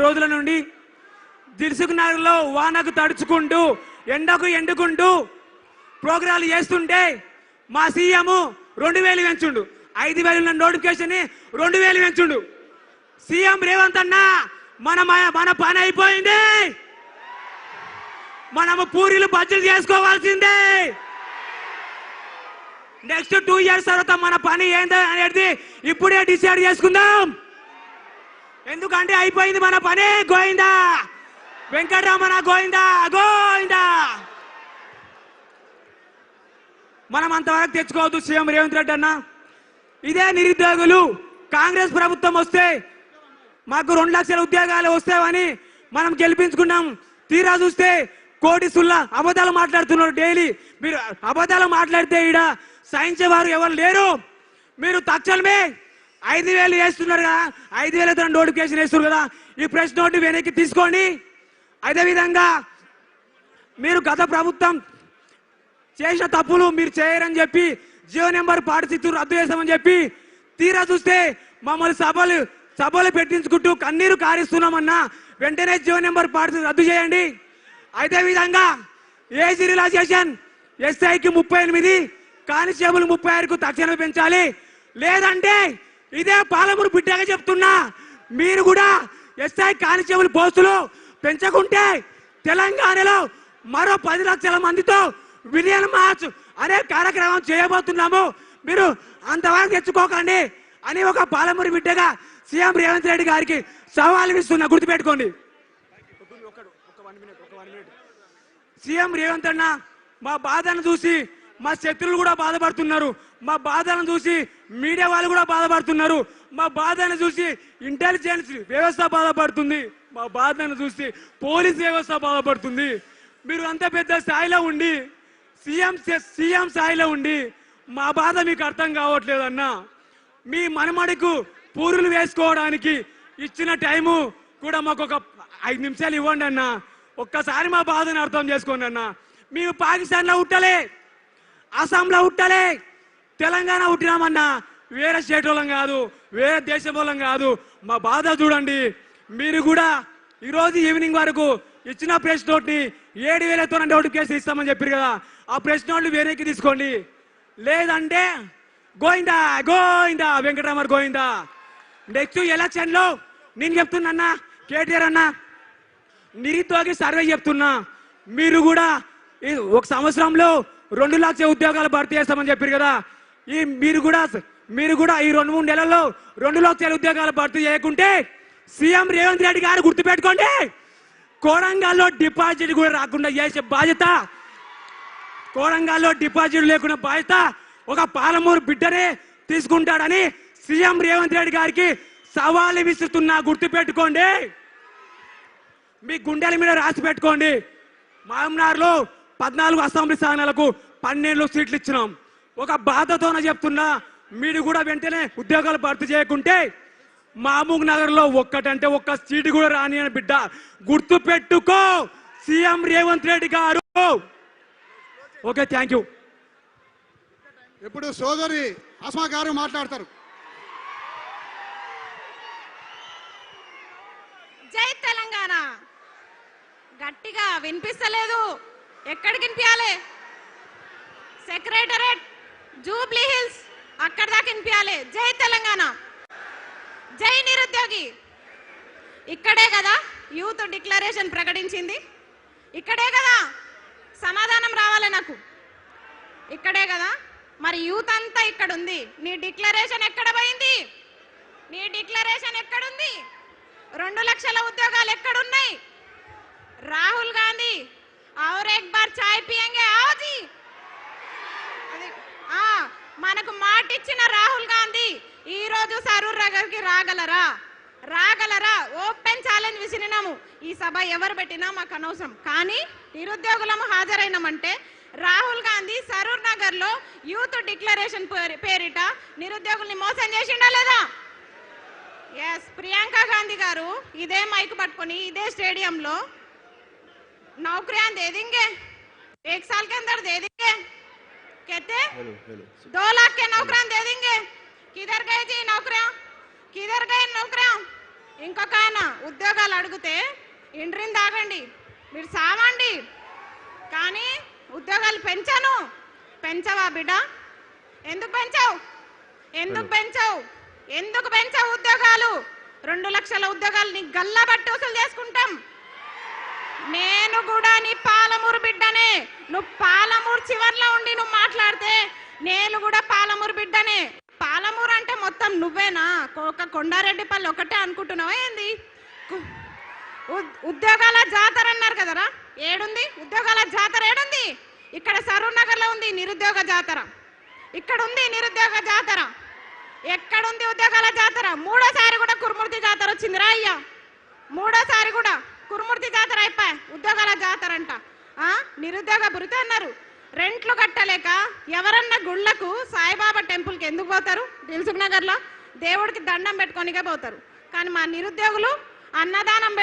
రోజుల నుండి దిల్సుఖ్నగర్లో వానకు తడుచుకుంటూ ఎండకు ఎండుకుంటూ ప్రోగ్రాలు చేస్తుంటే మా సీఎం 2000 పెంచుండు, 5000 నోటిఫికేషన్ 2000 పెంచుండు. సీఎం రేవంత్ అన్న మన పని అయిపోయింది, మనము పూరీలు బజ్జీలు చేసుకోవాల్సిందే. నెక్స్ట్ 2 years తర్వాత మన పని ఏంటి అనేది ఇప్పుడే డిసైడ్ చేసుకుందాం. ఎందుకంటే అయిపోయింది మన పని. గోయిందా వెంకటరమణ, గోయిందా గోయిందా. మనం అంతవరకు తెచ్చుకోవద్దు. సీఎం రేవంత్ రెడ్డి అన్న, ఇదే నిరుద్యోగులు కాంగ్రెస్ ప్రభుత్వం వస్తే మాకు 2 లక్షల ఉద్యోగాలు వస్తాయని మనం గెలిపించుకున్నాం. తీరా చూస్తే కోటి సుల్లా అబద్ధాలు మాట్లాడుతున్నారు. డైలీ మీరు అబద్ధాలు మాట్లాడితే ఈడ సహించేవారు ఎవరు లేరు. మీరు తక్షణమే 5000 వేస్తున్నారు కదా, 5000 నోటిఫికేషన్ వేస్తున్నారు కదా, ఈ ప్రెస్ నోట్ వెనక్కి తీసుకోండి. అదేవిధంగా మీరు గత ప్రభుత్వం చేసిన తప్పులు మీరు చేయరని చెప్పి జియో నెంబర్ 46 రద్దు చేస్తామని చెప్పి తీరా చూస్తే మమ్మల్ని సభలు పెట్టించుకుంటూ కన్నీరు కారిస్తున్నామన్నా వెంటనే జియో నెంబర్ 46 రద్దు చేయండి. అదేవిధంగా ఏజ్ రిలాక్సేషన్ ఎస్ఐకి 38, కానిస్టేబుల్ 36కు తక్షణమే పెంచాలి. లేదంటే ఇదే పాలమూరు బిడ్డగా చెప్తున్నా, మీరు కూడా ఎస్ఐ కానిస్టేబుల్ పోస్టులు పెంచకుంటే తెలంగాణలో మరో 10 లక్షల మందితో విలియన్ మార్చ్ అనే కార్యక్రమం చేయబోతున్నాము. మీరు అంతవరకు తెచ్చుకోకండి అని ఒక పాలమూరు బిడ్డగా సీఎం రేవంత్ రెడ్డి గారికి సవాల్ ఇస్తున్నా, గుర్తుపెట్టుకోండి. సీఎం రేవంత్ అన్న, మా బాధను చూసి మా శత్రువులు కూడా బాధపడుతున్నారు, మా బాధను చూసి మీడియా వాళ్ళు కూడా బాధపడుతున్నారు, మా బాధను చూసి ఇంటెలిజెన్స్ వ్యవస్థ బాధపడుతుంది, మా బాధను చూసి పోలీస్ వ్యవస్థ బాధపడుతుంది. మీరు అంత పెద్ద స్థాయిలో ఉండి సీఎం స్థాయిలో ఉండి మా బాధ మీకు అర్థం కావట్లేదన్నా. మీ మనమడికు పూరులు వేసుకోవడానికి ఇచ్చిన టైము కూడా మాకు ఒక 5 నిమిషాలు ఇవ్వండి అన్న. ఒక్కసారి మా బాధను అర్థం చేసుకోండి అన్న. మేము పాకిస్తాన్లో ఉట్టలే, అస్సాంలో ఉట్టలే, తెలంగాణ ఉట్టినామన్నా. వేరే స్టేట్ వాళ్ళం కాదు, వేరే దేశం వాళ్ళం కాదు. మా బాధ చూడండి. మీరు కూడా ఈరోజు ఈవినింగ్ వరకు ఇచ్చిన ప్రెస్ నోట్ని 7000తో నోటిఫికేషన్ ఇస్తామని చెప్పారు కదా, ఆ ప్రెస్ నోట్లు వెనక్కి తీసుకోండి. లేదంటే గోయిందా గోయిందా వెంకటరమణ గోయిందా. నెక్స్ట్ ఎలక్షన్లో నేను చెప్తున్నా కేటీఆర్ అన్న, నిరుద్యోగి సర్వే చెప్తున్నా, మీరు కూడా ఒక సంవత్సరంలో 2 లక్షల ఉద్యోగాలు భర్తీ చేస్తామని చెప్పారు కదా, మీరు కూడా ఈ 2-3 నెలల్లో 2 లక్షల ఉద్యోగాలు భర్తీ చేయకుంటే సీఎం రేవంత్ రెడ్డి గారు గుర్తుపెట్టుకోండి, కోడంగల్లో డిపాజిట్ కూడా రాకుండా చేసే బాధ్యత, కోడంగల్లో డిపాజిట్ లేకుండా బాధ్యత ఒక పాలమూరు బిడ్డనే తీసుకుంటాడని సీఎం రేవంత్ రెడ్డి గారికి సవాలు విసురుతున్నా, గుర్తుపెట్టుకోండి. మీ గుండెల మీద రాసి పెట్టుకోండి. మహమ్నార్లో 14 అసెంబ్లీ స్థానాలకు 12 సీట్లు ఇచ్చినాం. ఒక బాధతోనే చెప్తున్నా, మీరు కూడా వెంటనే ఉద్యోగాలు భర్తీ చేయకుంటే మహబూబ్ నగర్లో ఒక్కటంటే ఒక్క సీటు కూడా రాని అని బిడ్డ గుర్తు పెట్టుకో సీఎం రేవంత్ రెడ్డి గారు. Okay, thank you. ఇప్పుడు సోదరి అస్మా గారు మాట్లాడతారు. జై తెలంగాణ. గట్టిగా వినిపిస్తలేదు, ఎక్కడికి వినిపించాలి? సెక్రటరేట్, జూబ్లీ హిల్స్, అక్కడ దాకా వినిపించాలి. జై తెలంగాణ, జై నిరుద్యోగి. ఇక్కడే కదా యూత్ డిక్లరేషన్ ప్రకటించింది, ఇక్కడే కదా సమాధానం రావాలి నాకు, ఇక్కడే కదా. మరి యూత్ అంతా ఇక్కడ ఉంది, నీ డిక్లరేషన్ ఎక్కడ పోయింది? నీ డిక్లరేషన్ ఎక్కడుంది? 2 లక్షల ఉద్యోగాలు ఎక్కడున్నాయి? రాహుల్ గాంధీ और एक बार चाय पियेंगे आओ जी. మనకు మాట ఇచ్చిన రాహుల్ గాంధీ ఈ రోజు సరూర్ నగర్కి రాగలరా? ఓపెన్ ఛాలెంజ్ విసిరినాము. ఈ సభ ఎవరు పెట్టినా మాకు అనవసరం, కానీ నిరుద్యోగులము హాజరైనామంటే రాహుల్ గాంధీ సరూర్ నగర్ లో యూత్ డిక్లరేషన్ పేరిట నిరుద్యోగుల్ని మోసం చేసిండా లేదా? ఎస్, ప్రియాంక గాంధీ గారు ఇదే మైక్ పట్టుకొని ఇదే స్టేడియంలో नौकरियां दे देंगे, 1 साल के अंदर दे देंगे, कहते 2 लाख के नौकरियां दे देंगे. किधर गए जी नौकरियां? किधर गए नौकरियां? ఇంకొక ఆయన ఉద్యోగాలు అడిగితే ఇండ్రిని తాగండి, మీరు సావండి, కానీ ఉద్యోగాలు పెంచవా బిడ్డ? ఎందుకు పెంచావు? ఎందుకు పెంచావు ఉద్యోగాలు? 2 లక్షల ఉద్యోగాలు నీ గల్లా బట్టి వసూలు చేసుకుంటాం. నేను కూడా నీ పాలమూరు బిడ్డనే. నువ్వు పాలమూరు చివర్లో ఉండి నువ్వు మాట్లాడితే నేను కూడా పాలమూరు బిడ్డనే. పాలమూరు అంటే మొత్తం నువ్వేనా? ఒక కొండారెడ్డిపల్లి ఒకటే అనుకుంటున్నావా ఏంది? ఉద్యోగాల జాతర అన్నారు కదరా, ఏడుంది ఉద్యోగాల జాతర? ఏడుంది? ఇక్కడ సరూర్ నగర్ లో ఉంది నిరుద్యోగ జాతర, ఇక్కడ ఉంది నిరుద్యోగ జాతర. ఎక్కడుంది ఉద్యోగాల జాతర? 3వ సారి కూడా కురుమూర్తి జాతర వచ్చిందిరా అయ్యా. 3వ సారి కూడా కురుమూర్తి జాతర అయిపోయి ఉద్యోగాల జాతర అంట. నిరుద్యోగ భృతి అన్నారు. రెంట్లు కట్టలేక ఎవరన్నా గుళ్ళకు సాయిబాబా టెంపుల్కి ఎందుకు పోతారు? దిల్సుఖ్ నగర్లో దేవుడికి దండం పెట్టుకొనిగా పోతారు. కానీ మా నిరుద్యోగులు అన్నదానం